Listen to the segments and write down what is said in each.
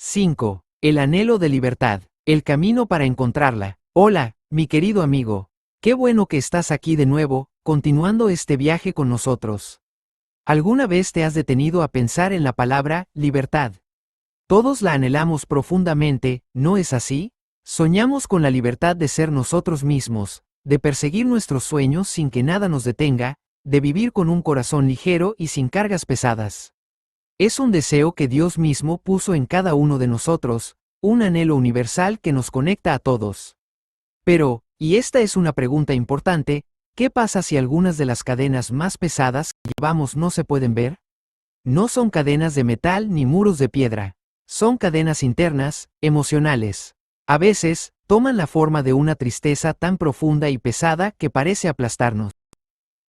5. El anhelo de libertad. El camino para encontrarla. Hola, mi querido amigo. Qué bueno que estás aquí de nuevo, continuando este viaje con nosotros. ¿Alguna vez te has detenido a pensar en la palabra libertad? Todos la anhelamos profundamente, ¿no es así? Soñamos con la libertad de ser nosotros mismos, de perseguir nuestros sueños sin que nada nos detenga, de vivir con un corazón ligero y sin cargas pesadas. Es un deseo que Dios mismo puso en cada uno de nosotros, un anhelo universal que nos conecta a todos. Pero, y esta es una pregunta importante, ¿qué pasa si algunas de las cadenas más pesadas que llevamos no se pueden ver? No son cadenas de metal ni muros de piedra. Son cadenas internas, emocionales. A veces, toman la forma de una tristeza tan profunda y pesada que parece aplastarnos.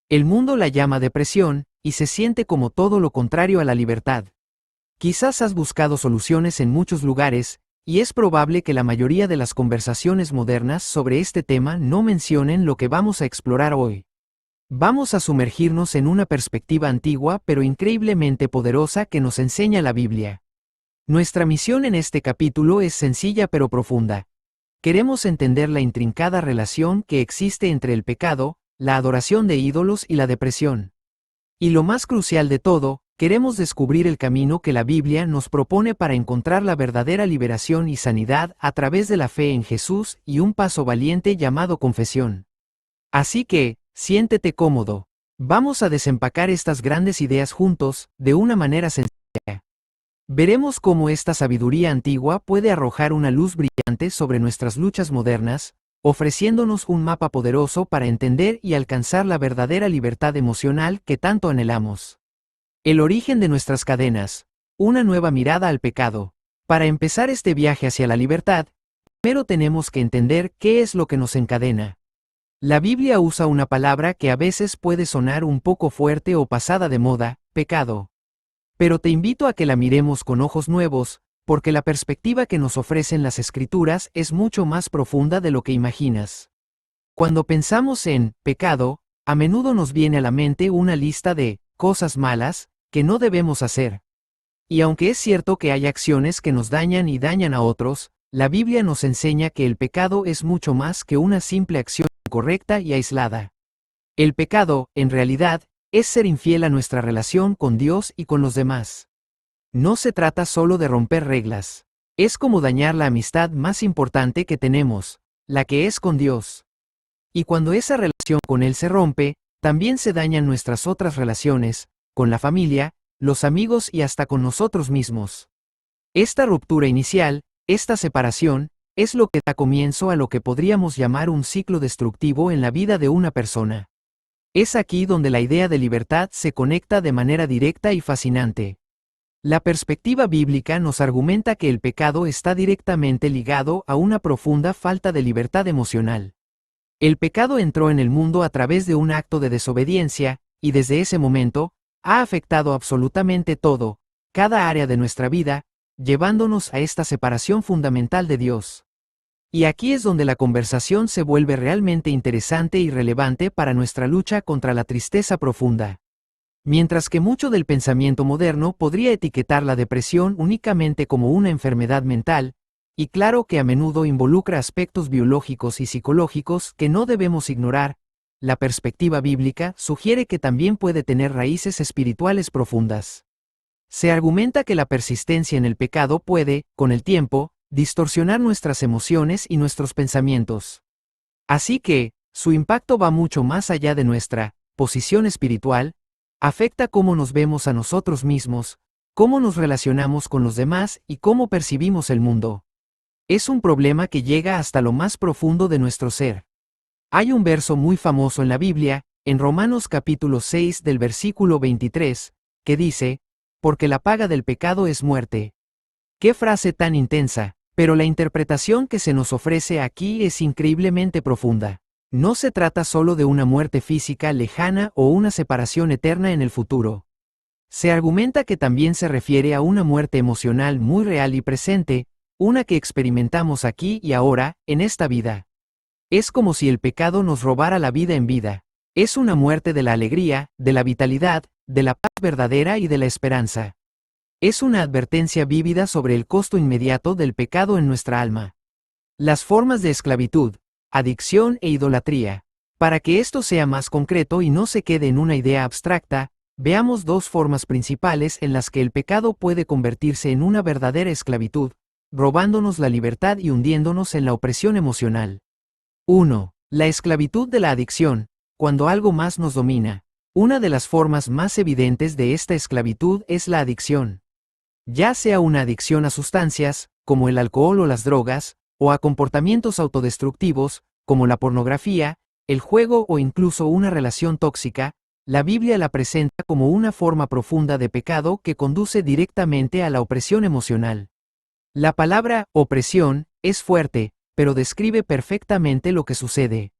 El mundo la llama depresión, y se siente como todo lo contrario a la libertad. Quizás has buscado soluciones en muchos lugares, y es probable que la mayoría de las conversaciones modernas sobre este tema no mencionen lo que vamos a explorar hoy. Vamos a sumergirnos en una perspectiva antigua pero increíblemente poderosa que nos enseña la Biblia. Nuestra misión en este capítulo es sencilla pero profunda. Queremos entender la intrincada relación que existe entre el pecado, la adoración de ídolos y la depresión. Y lo más crucial de todo, queremos descubrir el camino que la Biblia nos propone para encontrar la verdadera liberación y sanidad a través de la fe en Jesús y un paso valiente llamado confesión. Así que, siéntete cómodo. Vamos a desempacar estas grandes ideas juntos, de una manera sencilla. Veremos cómo esta sabiduría antigua puede arrojar una luz brillante sobre nuestras luchas modernas, ofreciéndonos un mapa poderoso para entender y alcanzar la verdadera libertad emocional que tanto anhelamos. El origen de nuestras cadenas. Una nueva mirada al pecado. Para empezar este viaje hacia la libertad, primero tenemos que entender qué es lo que nos encadena. La Biblia usa una palabra que a veces puede sonar un poco fuerte o pasada de moda, pecado. Pero te invito a que la miremos con ojos nuevos, porque la perspectiva que nos ofrecen las Escrituras es mucho más profunda de lo que imaginas. Cuando pensamos en pecado, a menudo nos viene a la mente una lista de cosas malas que no debemos hacer. Y aunque es cierto que hay acciones que nos dañan y dañan a otros, la Biblia nos enseña que el pecado es mucho más que una simple acción incorrecta y aislada. El pecado, en realidad, es ser infiel a nuestra relación con Dios y con los demás. No se trata solo de romper reglas. Es como dañar la amistad más importante que tenemos, la que es con Dios. Y cuando esa relación con Él se rompe, también se dañan nuestras otras relaciones, con la familia, los amigos y hasta con nosotros mismos. Esta ruptura inicial, esta separación, es lo que da comienzo a lo que podríamos llamar un ciclo destructivo en la vida de una persona. Es aquí donde la idea de libertad se conecta de manera directa y fascinante. La perspectiva bíblica nos argumenta que el pecado está directamente ligado a una profunda falta de libertad emocional. El pecado entró en el mundo a través de un acto de desobediencia, y desde ese momento, ha afectado absolutamente todo, cada área de nuestra vida, llevándonos a esta separación fundamental de Dios. Y aquí es donde la conversación se vuelve realmente interesante y relevante para nuestra lucha contra la tristeza profunda. Mientras que mucho del pensamiento moderno podría etiquetar la depresión únicamente como una enfermedad mental, y claro que a menudo involucra aspectos biológicos y psicológicos que no debemos ignorar, la perspectiva bíblica sugiere que también puede tener raíces espirituales profundas. Se argumenta que la persistencia en el pecado puede, con el tiempo, distorsionar nuestras emociones y nuestros pensamientos. Así que, su impacto va mucho más allá de nuestra posición espiritual, afecta cómo nos vemos a nosotros mismos, cómo nos relacionamos con los demás y cómo percibimos el mundo. Es un problema que llega hasta lo más profundo de nuestro ser. Hay un verso muy famoso en la Biblia, en Romanos capítulo 6 del versículo 23, que dice, porque la paga del pecado es muerte. ¡Qué frase tan intensa! Pero la interpretación que se nos ofrece aquí es increíblemente profunda. No se trata solo de una muerte física lejana o una separación eterna en el futuro. Se argumenta que también se refiere a una muerte emocional muy real y presente, una que experimentamos aquí y ahora, en esta vida. Es como si el pecado nos robara la vida en vida. Es una muerte de la alegría, de la vitalidad, de la paz verdadera y de la esperanza. Es una advertencia vívida sobre el costo inmediato del pecado en nuestra alma. Las formas de esclavitud, adicción e idolatría. Para que esto sea más concreto y no se quede en una idea abstracta, veamos dos formas principales en las que el pecado puede convertirse en una verdadera esclavitud, robándonos la libertad y hundiéndonos en la opresión emocional. 1. La esclavitud de la adicción, cuando algo más nos domina. Una de las formas más evidentes de esta esclavitud es la adicción. Ya sea una adicción a sustancias, como el alcohol o las drogas, o a comportamientos autodestructivos, como la pornografía, el juego o incluso una relación tóxica, la Biblia la presenta como una forma profunda de pecado que conduce directamente a la opresión emocional. La palabra opresión es fuerte, pero describe perfectamente lo que sucede.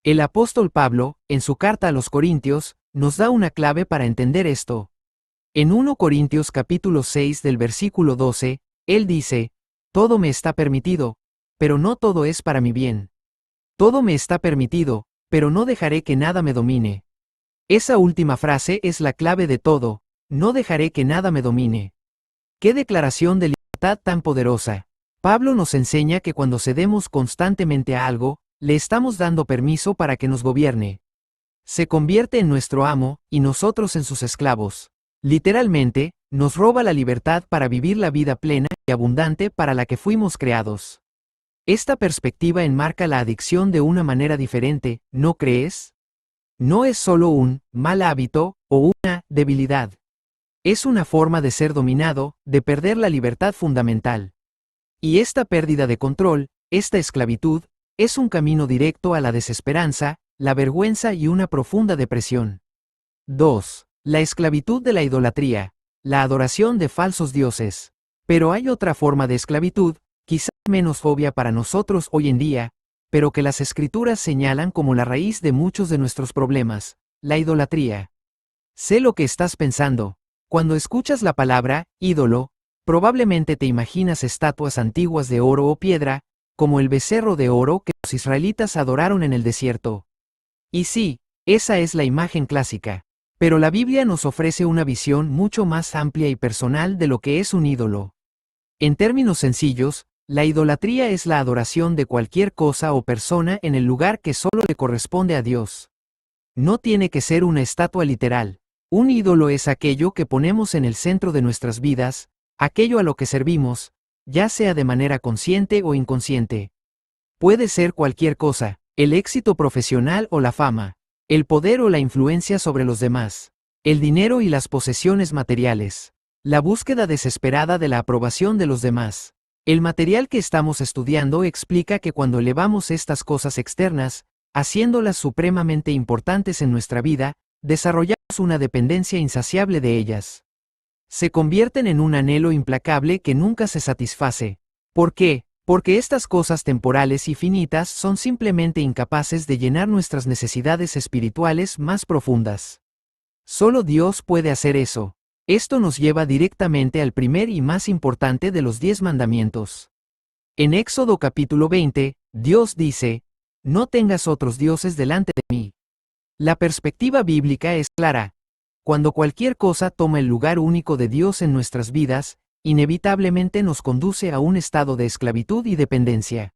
El apóstol Pablo, en su carta a los Corintios, nos da una clave para entender esto. En 1 Corintios capítulo 6 del versículo 12, él dice: todo me está permitido, pero no todo es para mi bien. Todo me está permitido, pero no dejaré que nada me domine. Esa última frase es la clave de todo: no dejaré que nada me domine. ¡Qué declaración de libertad tan poderosa! Pablo nos enseña que cuando cedemos constantemente a algo, le estamos dando permiso para que nos gobierne. Se convierte en nuestro amo, y nosotros en sus esclavos. Literalmente, nos roba la libertad para vivir la vida plena y abundante para la que fuimos creados. Esta perspectiva enmarca la adicción de una manera diferente, ¿no crees? No es solo un mal hábito o una debilidad. Es una forma de ser dominado, de perder la libertad fundamental. Y esta pérdida de control, esta esclavitud, es un camino directo a la desesperanza, la vergüenza y una profunda depresión. 2. La esclavitud de la idolatría, la adoración de falsos dioses. Pero hay otra forma de esclavitud, quizás menos obvia para nosotros hoy en día, pero que las escrituras señalan como la raíz de muchos de nuestros problemas: la idolatría. Sé lo que estás pensando. Cuando escuchas la palabra ídolo, probablemente te imaginas estatuas antiguas de oro o piedra, como el becerro de oro que los israelitas adoraron en el desierto. Y sí, esa es la imagen clásica. Pero la Biblia nos ofrece una visión mucho más amplia y personal de lo que es un ídolo. En términos sencillos, la idolatría es la adoración de cualquier cosa o persona en el lugar que solo le corresponde a Dios. No tiene que ser una estatua literal. Un ídolo es aquello que ponemos en el centro de nuestras vidas, aquello a lo que servimos, ya sea de manera consciente o inconsciente. Puede ser cualquier cosa: el éxito profesional o la fama, el poder o la influencia sobre los demás, el dinero y las posesiones materiales, la búsqueda desesperada de la aprobación de los demás. El material que estamos estudiando explica que cuando elevamos estas cosas externas, haciéndolas supremamente importantes en nuestra vida, desarrollamos una dependencia insaciable de ellas. Se convierten en un anhelo implacable que nunca se satisface. ¿Por qué? Porque estas cosas temporales y finitas son simplemente incapaces de llenar nuestras necesidades espirituales más profundas. Solo Dios puede hacer eso. Esto nos lleva directamente al primer y más importante de los 10 mandamientos. En Éxodo capítulo 20, Dios dice: no tengas otros dioses delante de mí. La perspectiva bíblica es clara. Cuando cualquier cosa toma el lugar único de Dios en nuestras vidas, inevitablemente nos conduce a un estado de esclavitud y dependencia.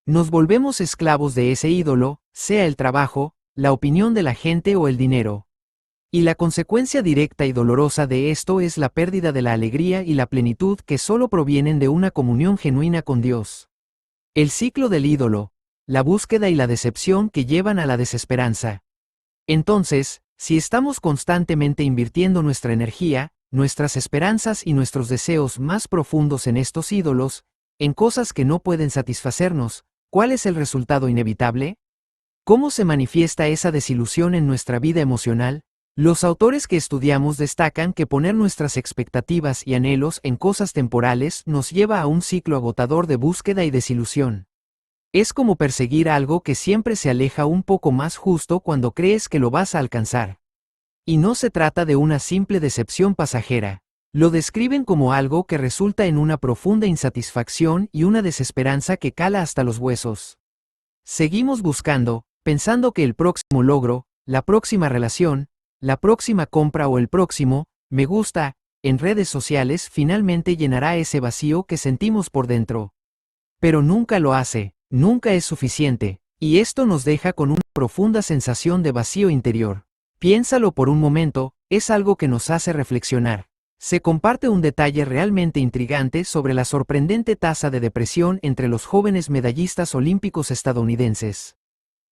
Nos volvemos esclavos de ese ídolo, sea el trabajo, la opinión de la gente o el dinero. Y la consecuencia directa y dolorosa de esto es la pérdida de la alegría y la plenitud que solo provienen de una comunión genuina con Dios. El ciclo del ídolo, la búsqueda y la decepción que llevan a la desesperanza. Entonces, si estamos constantemente invirtiendo nuestra energía, nuestras esperanzas y nuestros deseos más profundos en estos ídolos, en cosas que no pueden satisfacernos, ¿cuál es el resultado inevitable? ¿Cómo se manifiesta esa desilusión en nuestra vida emocional? Los autores que estudiamos destacan que poner nuestras expectativas y anhelos en cosas temporales nos lleva a un ciclo agotador de búsqueda y desilusión. Es como perseguir algo que siempre se aleja un poco más justo cuando crees que lo vas a alcanzar. Y no se trata de una simple decepción pasajera. Lo describen como algo que resulta en una profunda insatisfacción y una desesperanza que cala hasta los huesos. Seguimos buscando, pensando que el próximo logro, la próxima relación, la próxima compra o el próximo me gusta en redes sociales finalmente llenará ese vacío que sentimos por dentro. Pero nunca lo hace, nunca es suficiente, y esto nos deja con una profunda sensación de vacío interior. Piénsalo por un momento, es algo que nos hace reflexionar. Se comparte un detalle realmente intrigante sobre la sorprendente tasa de depresión entre los jóvenes medallistas olímpicos estadounidenses.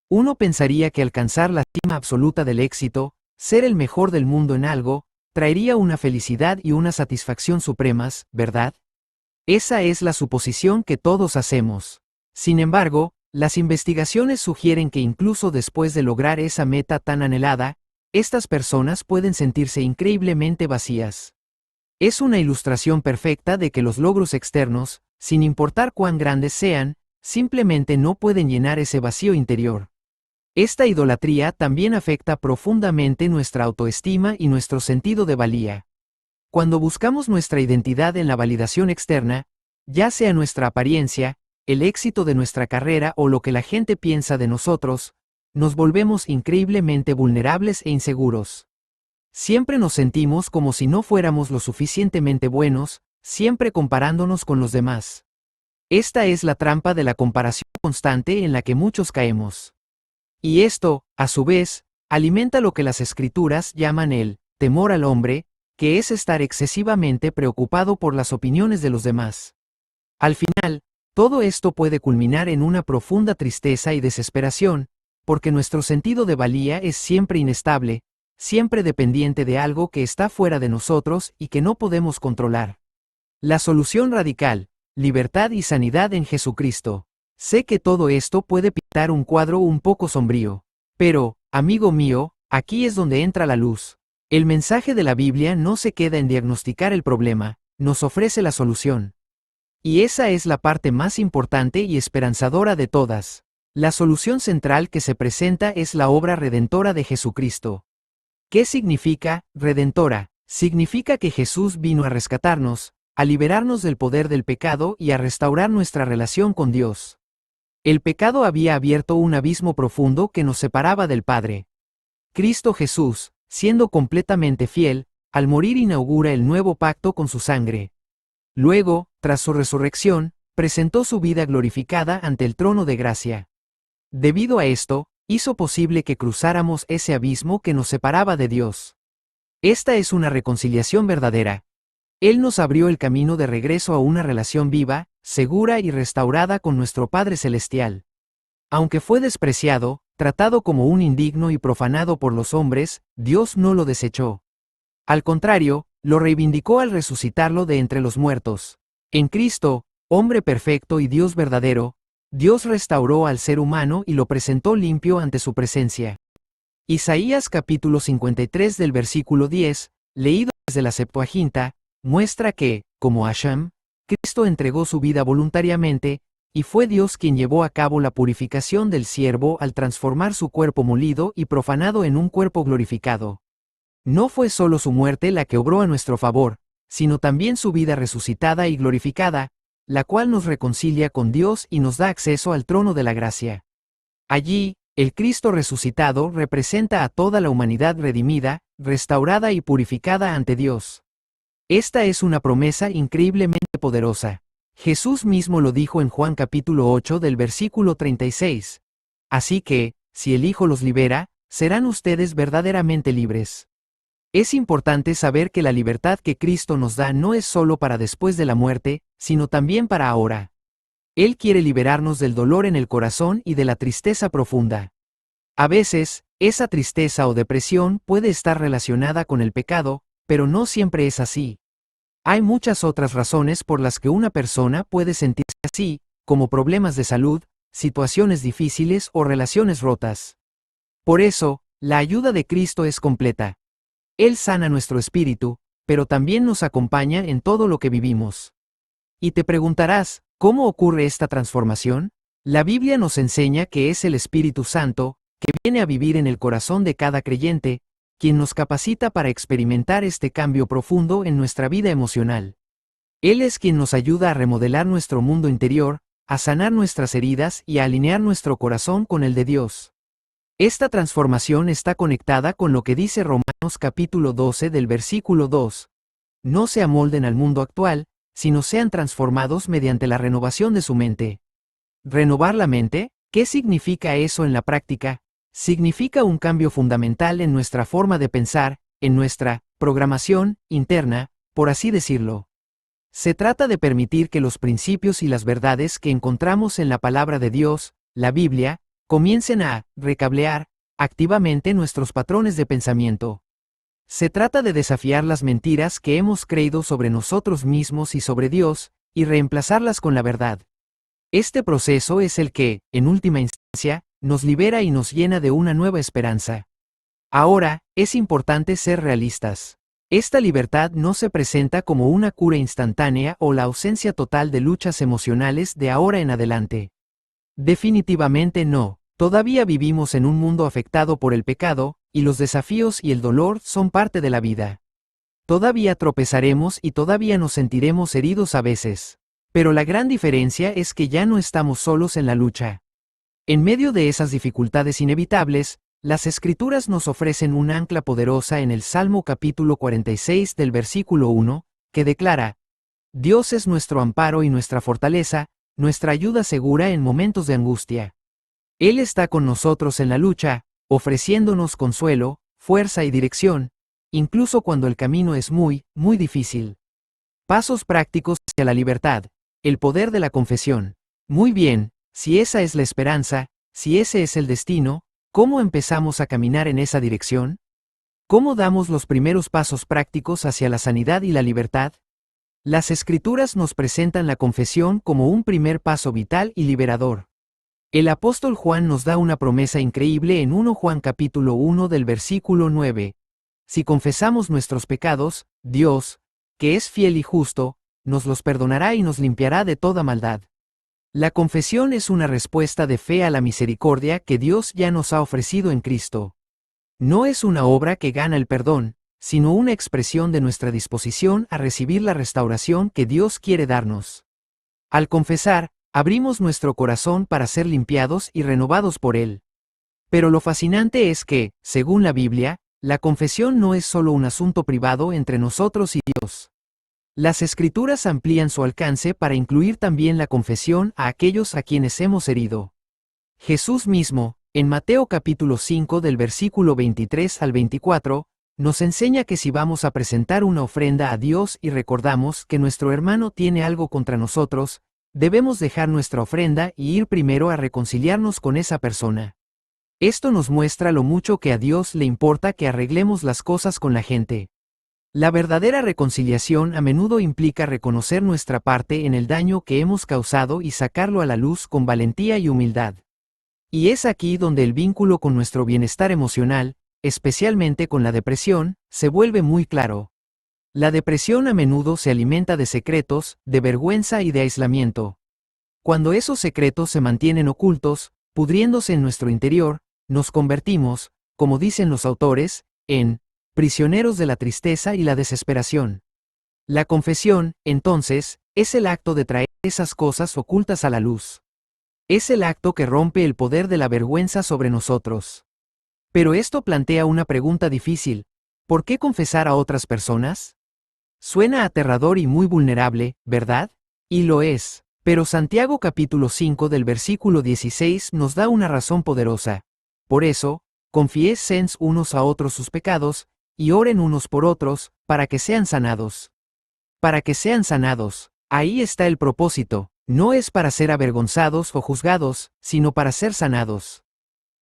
Uno pensaría que alcanzar la cima absoluta del éxito, ser el mejor del mundo en algo, traería una felicidad y una satisfacción supremas, ¿verdad? Esa es la suposición que todos hacemos. Sin embargo, las investigaciones sugieren que incluso después de lograr esa meta tan anhelada, estas personas pueden sentirse increíblemente vacías. Es una ilustración perfecta de que los logros externos, sin importar cuán grandes sean, simplemente no pueden llenar ese vacío interior. Esta idolatría también afecta profundamente nuestra autoestima y nuestro sentido de valía. Cuando buscamos nuestra identidad en la validación externa, ya sea nuestra apariencia, el éxito de nuestra carrera o lo que la gente piensa de nosotros, nos volvemos increíblemente vulnerables e inseguros. Siempre nos sentimos como si no fuéramos lo suficientemente buenos, siempre comparándonos con los demás. Esta es la trampa de la comparación constante en la que muchos caemos. Y esto, a su vez, alimenta lo que las escrituras llaman el temor al hombre, que es estar excesivamente preocupado por las opiniones de los demás. Al final, todo esto puede culminar en una profunda tristeza y desesperación, porque nuestro sentido de valía es siempre inestable, siempre dependiente de algo que está fuera de nosotros y que no podemos controlar. La solución radical, libertad y sanidad en Jesucristo. Sé que todo esto puede pintar un cuadro un poco sombrío, pero, amigo mío, aquí es donde entra la luz. El mensaje de la Biblia no se queda en diagnosticar el problema, nos ofrece la solución. Y esa es la parte más importante y esperanzadora de todas. La solución central que se presenta es la obra redentora de Jesucristo. ¿Qué significa redentora? Significa que Jesús vino a rescatarnos, a liberarnos del poder del pecado y a restaurar nuestra relación con Dios. El pecado había abierto un abismo profundo que nos separaba del Padre. Cristo Jesús, siendo completamente fiel, al morir inaugura el nuevo pacto con su sangre. Luego, tras su resurrección, presentó su vida glorificada ante el trono de gracia. Debido a esto, hizo posible que cruzáramos ese abismo que nos separaba de Dios. Esta es una reconciliación verdadera. Él nos abrió el camino de regreso a una relación viva, segura y restaurada con nuestro Padre Celestial. Aunque fue despreciado, tratado como un indigno y profanado por los hombres, Dios no lo desechó. Al contrario, lo reivindicó al resucitarlo de entre los muertos. En Cristo, hombre perfecto y Dios verdadero, Dios restauró al ser humano y lo presentó limpio ante su presencia. Isaías capítulo 53 del versículo 10, leído desde la Septuaginta, muestra que, como Hashem, Cristo entregó su vida voluntariamente, y fue Dios quien llevó a cabo la purificación del siervo al transformar su cuerpo molido y profanado en un cuerpo glorificado. No fue solo su muerte la que obró a nuestro favor, sino también su vida resucitada y glorificada, la cual nos reconcilia con Dios y nos da acceso al trono de la gracia. Allí, el Cristo resucitado representa a toda la humanidad redimida, restaurada y purificada ante Dios. Esta es una promesa increíblemente poderosa. Jesús mismo lo dijo en Juan capítulo 8 del versículo 36. Así que, si el Hijo los libera, serán ustedes verdaderamente libres. Es importante saber que la libertad que Cristo nos da no es solo para después de la muerte, sino también para ahora. Él quiere liberarnos del dolor en el corazón y de la tristeza profunda. A veces, esa tristeza o depresión puede estar relacionada con el pecado, pero no siempre es así. Hay muchas otras razones por las que una persona puede sentirse así, como problemas de salud, situaciones difíciles o relaciones rotas. Por eso, la ayuda de Cristo es completa. Él sana nuestro espíritu, pero también nos acompaña en todo lo que vivimos. Y te preguntarás, ¿cómo ocurre esta transformación? La Biblia nos enseña que es el Espíritu Santo, que viene a vivir en el corazón de cada creyente, quien nos capacita para experimentar este cambio profundo en nuestra vida emocional. Él es quien nos ayuda a remodelar nuestro mundo interior, a sanar nuestras heridas y a alinear nuestro corazón con el de Dios. Esta transformación está conectada con lo que dice Romanos capítulo 12 del versículo 2. no se amolden al mundo actual, sino sean transformados mediante la renovación de su mente. ¿Renovar la mente? ¿Qué significa eso en la práctica? Significa un cambio fundamental en nuestra forma de pensar, en nuestra programación interna, por así decirlo. Se trata de permitir que los principios y las verdades que encontramos en la palabra de Dios, la Biblia, comiencen a recablear activamente nuestros patrones de pensamiento. Se trata de desafiar las mentiras que hemos creído sobre nosotros mismos y sobre Dios, y reemplazarlas con la verdad. Este proceso es el que, en última instancia, nos libera y nos llena de una nueva esperanza. Ahora, es importante ser realistas. Esta libertad no se presenta como una cura instantánea o la ausencia total de luchas emocionales de ahora en adelante. Definitivamente no. Todavía vivimos en un mundo afectado por el pecado, y los desafíos y el dolor son parte de la vida. Todavía tropezaremos y todavía nos sentiremos heridos a veces. Pero la gran diferencia es que ya no estamos solos en la lucha. En medio de esas dificultades inevitables, las Escrituras nos ofrecen un ancla poderosa en el Salmo capítulo 46 del versículo 1, que declara: Dios es nuestro amparo y nuestra fortaleza, nuestra ayuda segura en momentos de angustia. Él está con nosotros en la lucha, ofreciéndonos consuelo, fuerza y dirección, incluso cuando el camino es muy difícil. Pasos prácticos hacia la libertad. El poder de la confesión. Muy bien, si esa es la esperanza, si ese es el destino, ¿cómo empezamos a caminar en esa dirección? ¿Cómo damos los primeros pasos prácticos hacia la sanidad y la libertad? Las Escrituras nos presentan la confesión como un primer paso vital y liberador. El apóstol Juan nos da una promesa increíble en 1 Juan capítulo 1 del versículo 9. Si confesamos nuestros pecados, Dios, que es fiel y justo, nos los perdonará y nos limpiará de toda maldad. La confesión es una respuesta de fe a la misericordia que Dios ya nos ha ofrecido en Cristo. No es una obra que gana el perdón, sino una expresión de nuestra disposición a recibir la restauración que Dios quiere darnos. Al confesar, abrimos nuestro corazón para ser limpiados y renovados por Él. Pero lo fascinante es que, según la Biblia, la confesión no es solo un asunto privado entre nosotros y Dios. Las Escrituras amplían su alcance para incluir también la confesión a aquellos a quienes hemos herido. Jesús mismo, en Mateo capítulo 5 del versículo 23 al 24, nos enseña que si vamos a presentar una ofrenda a Dios y recordamos que nuestro hermano tiene algo contra nosotros, debemos dejar nuestra ofrenda y ir primero a reconciliarnos con esa persona. Esto nos muestra lo mucho que a Dios le importa que arreglemos las cosas con la gente. La verdadera reconciliación a menudo implica reconocer nuestra parte en el daño que hemos causado y sacarlo a la luz con valentía y humildad. Y es aquí donde el vínculo con nuestro bienestar emocional, especialmente con la depresión, se vuelve muy claro. La depresión a menudo se alimenta de secretos, de vergüenza y de aislamiento. Cuando esos secretos se mantienen ocultos, pudriéndose en nuestro interior, nos convertimos, como dicen los autores, en prisioneros de la tristeza y la desesperación. La confesión, entonces, es el acto de traer esas cosas ocultas a la luz. Es el acto que rompe el poder de la vergüenza sobre nosotros. Pero esto plantea una pregunta difícil: ¿por qué confesar a otras personas? Suena aterrador y muy vulnerable, ¿verdad? Y lo es. Pero Santiago capítulo 5 del versículo 16 nos da una razón poderosa. Por eso, confiésense unos a otros sus pecados, y oren unos por otros, para que sean sanados. Para que sean sanados. Ahí está el propósito. No es para ser avergonzados o juzgados, sino para ser sanados.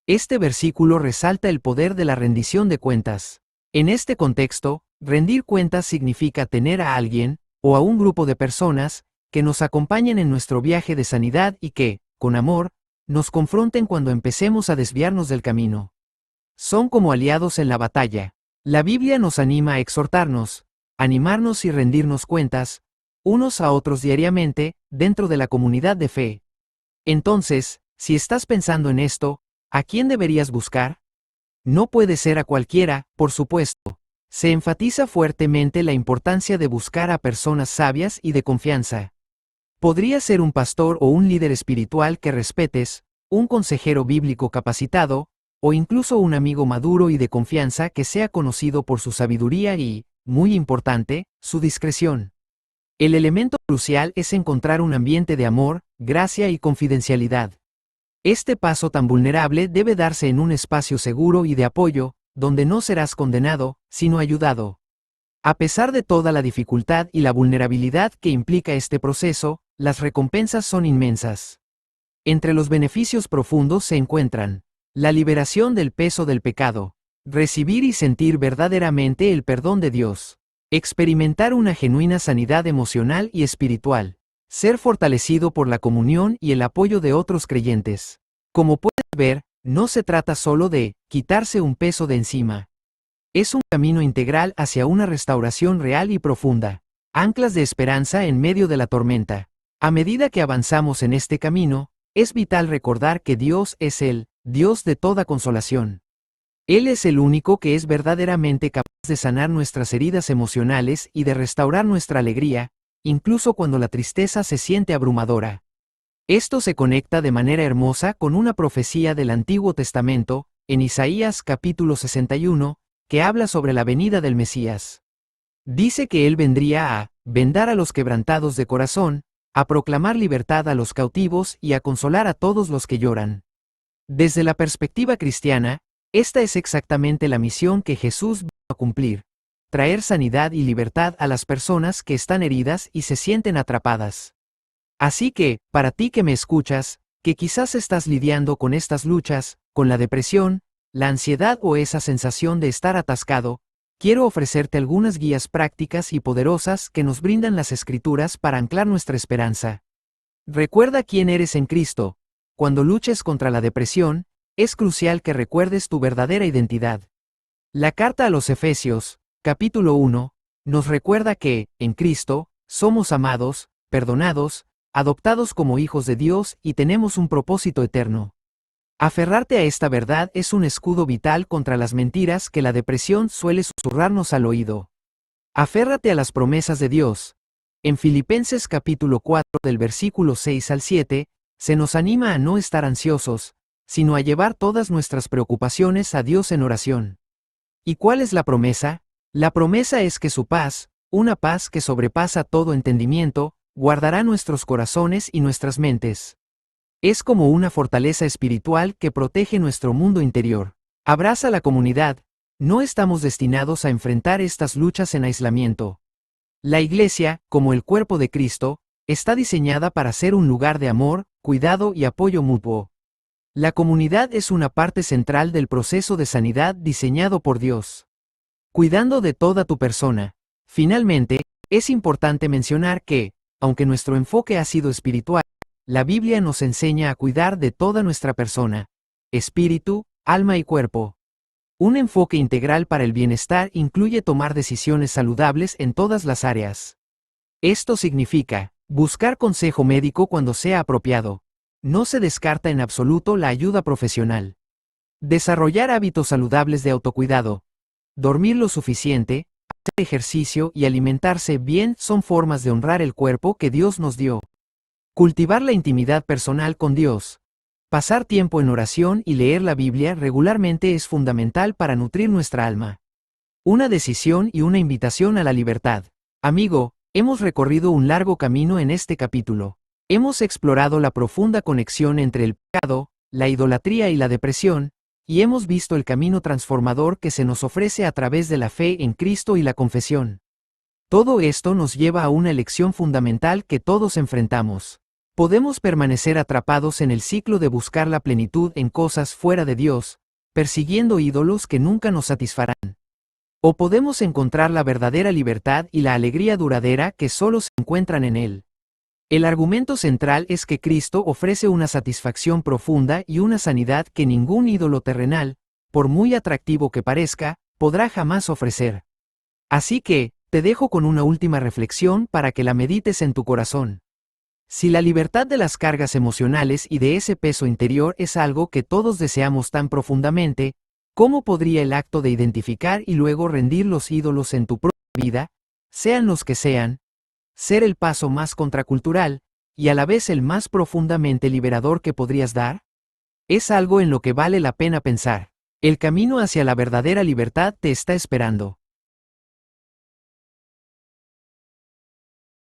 Este versículo resalta el poder de la rendición de cuentas. En este contexto, rendir cuentas significa tener a alguien, o a un grupo de personas, que nos acompañen en nuestro viaje de sanidad y que, con amor, nos confronten cuando empecemos a desviarnos del camino. Son como aliados en la batalla. La Biblia nos anima a exhortarnos, animarnos y rendirnos cuentas, unos a otros diariamente, dentro de la comunidad de fe. Entonces, si estás pensando en esto, ¿a quién deberías buscar? No puede ser a cualquiera, por supuesto. Se enfatiza fuertemente la importancia de buscar a personas sabias y de confianza. Podría ser un pastor o un líder espiritual que respetes, un consejero bíblico capacitado, o incluso un amigo maduro y de confianza que sea conocido por su sabiduría y muy importante, su discreción. El elemento crucial es encontrar un ambiente de amor, gracia y confidencialidad. Este paso tan vulnerable debe darse en un espacio seguro y de apoyo, donde no serás condenado, sino ayudado. A pesar de toda la dificultad y la vulnerabilidad que implica este proceso, las recompensas son inmensas. Entre los beneficios profundos se encuentran la liberación del peso del pecado, recibir y sentir verdaderamente el perdón de Dios, experimentar una genuina sanidad emocional y espiritual, ser fortalecido por la comunión y el apoyo de otros creyentes. Como puedes ver, no se trata solo de quitarse un peso de encima. Es un camino integral hacia una restauración real y profunda. Anclas de esperanza en medio de la tormenta. A medida que avanzamos en este camino, es vital recordar que Dios es el Dios de toda consolación. Él es el único que es verdaderamente capaz de sanar nuestras heridas emocionales y de restaurar nuestra alegría, incluso cuando la tristeza se siente abrumadora. Esto se conecta de manera hermosa con una profecía del Antiguo Testamento, en Isaías capítulo 61, que habla sobre la venida del Mesías. Dice que Él vendría a vendar a los quebrantados de corazón, a proclamar libertad a los cautivos y a consolar a todos los que lloran. Desde la perspectiva cristiana, esta es exactamente la misión que Jesús vino a cumplir: traer sanidad y libertad a las personas que están heridas y se sienten atrapadas. Así que, para ti que me escuchas, que quizás estás lidiando con estas luchas, con la depresión, la ansiedad o esa sensación de estar atascado, quiero ofrecerte algunas guías prácticas y poderosas que nos brindan las Escrituras para anclar nuestra esperanza. Recuerda quién eres en Cristo. Cuando luches contra la depresión, es crucial que recuerdes tu verdadera identidad. La carta a los Efesios, capítulo 1, nos recuerda que, en Cristo, somos amados, perdonados, adoptados como hijos de Dios y tenemos un propósito eterno. Aferrarte a esta verdad es un escudo vital contra las mentiras que la depresión suele susurrarnos al oído. Aférrate a las promesas de Dios. En Filipenses capítulo 4 del versículo 6 al 7, se nos anima a no estar ansiosos, sino a llevar todas nuestras preocupaciones a Dios en oración. ¿Y cuál es la promesa? La promesa es que su paz, una paz que sobrepasa todo entendimiento, guardará nuestros corazones y nuestras mentes. Es como una fortaleza espiritual que protege nuestro mundo interior. Abraza la comunidad. No estamos destinados a enfrentar estas luchas en aislamiento. La Iglesia, como el cuerpo de Cristo, está diseñada para ser un lugar de amor, cuidado y apoyo mutuo. La comunidad es una parte central del proceso de sanidad diseñado por Dios. Cuidando de toda tu persona. Finalmente, es importante mencionar que, aunque nuestro enfoque ha sido espiritual, la Biblia nos enseña a cuidar de toda nuestra persona, espíritu, alma y cuerpo. Un enfoque integral para el bienestar incluye tomar decisiones saludables en todas las áreas. Esto significa buscar consejo médico cuando sea apropiado. No se descarta en absoluto la ayuda profesional. Desarrollar hábitos saludables de autocuidado. Dormir lo suficiente, hacer ejercicio y alimentarse bien son formas de honrar el cuerpo que Dios nos dio. Cultivar la intimidad personal con Dios. Pasar tiempo en oración y leer la Biblia regularmente es fundamental para nutrir nuestra alma. Una decisión y una invitación a la libertad. Amigo, hemos recorrido un largo camino en este capítulo. Hemos explorado la profunda conexión entre el pecado, la idolatría y la depresión, y hemos visto el camino transformador que se nos ofrece a través de la fe en Cristo y la confesión. Todo esto nos lleva a una elección fundamental que todos enfrentamos. Podemos permanecer atrapados en el ciclo de buscar la plenitud en cosas fuera de Dios, persiguiendo ídolos que nunca nos satisfarán. O podemos encontrar la verdadera libertad y la alegría duradera que solo se encuentran en Él. El argumento central es que Cristo ofrece una satisfacción profunda y una sanidad que ningún ídolo terrenal, por muy atractivo que parezca, podrá jamás ofrecer. Así que, te dejo con una última reflexión para que la medites en tu corazón. Si la libertad de las cargas emocionales y de ese peso interior es algo que todos deseamos tan profundamente, ¿cómo podría el acto de identificar y luego rendir los ídolos en tu propia vida, sean los que sean, ser el paso más contracultural, y a la vez el más profundamente liberador que podrías dar? Es algo en lo que vale la pena pensar. El camino hacia la verdadera libertad te está esperando.